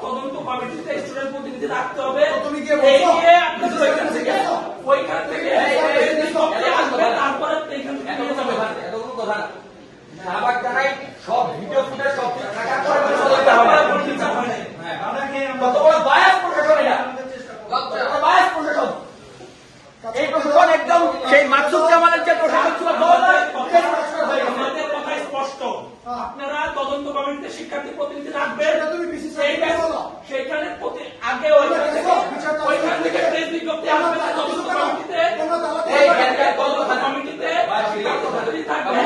তদন্ত কমিটিতে স্টুডেন্ট প্রতিনিধি রাখতে হবে। তুমি কি বলছো? ওইখান থেকে তারপরে এইখান থেকে নিয়ে যাবে। এতগুলো কথা না। আবার জানাই সব ভিডিও ফুটেজ সব কত বড় বায়াস প্রশাসন এটা, কত বড় বায়াস প্রশাসন। এই প্রশাসন একদম সেই মাকসুদ জামালের যে প্রশাসন ছিল আমাদের কথা স্পষ্ট, আপনারা তদন্ত কমিটিতে শিক্ষার্থী প্রতিনিধি রাখবেন। সেখানে আগে ওইখান থেকে প্রেস বিজ্ঞপ্তি আসবে তদন্ত কমিটিতে, কমিটিতে শিক্ষার্থী থাকবে।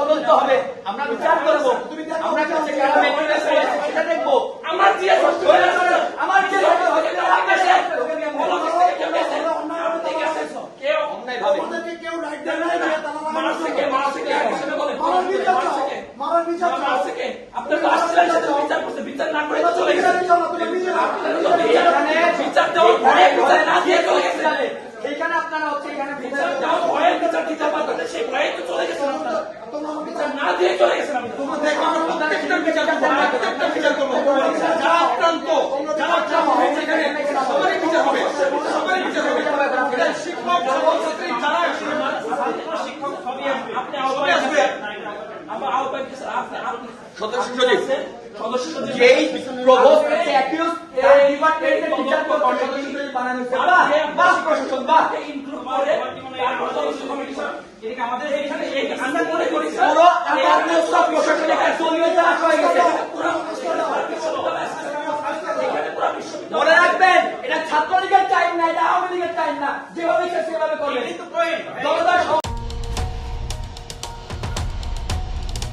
তদন্ত হবে, আমরা বিচার করবো, আমরা সেটা দেখবো। আমার যে বিচার না করে চলে গেছে, বিচার দেওয়ার ভয়ে বিচার না দিয়ে চলে গেছে। এইখানে আপনারা হচ্ছে এখানে বিচার দেওয়ার ভয়ে বিচার দিতে পারবেন না, সেই ভয়ে তো চলে গেছেন আপনারা, বিচার না দিয়ে চলে গেছেন। বিচার করবো যারা আক্রান্ত, যারা সেখানে সবারই বিচার হবে, সবারই বিচার হবে। শিক্ষক ছাত্রছাত্রী যারা শিক্ষক সবই আপনি আসবে। আমার আহ্বান সদস্য সচিব যেই প্রভোস্ট অ্যাকিউজ এই ডিপার্টমেন্টের টিচার কো সদস্য বানানো হয়েছে বা প্রশাসন বা ইনক্লুড করে তারপর সদস্য কমিটি এদিকে আমাদের এইখানে এই আমরা মনে করি পুরো আমাদের সব প্রশাসনিক দলীয়তা হয়ে গেছে। মনে রাখবেন এটা ছাত্রলীগের টাইম না, এটা আওয়ামী লীগের টাইম না, যেভাবে সেভাবে করবেন।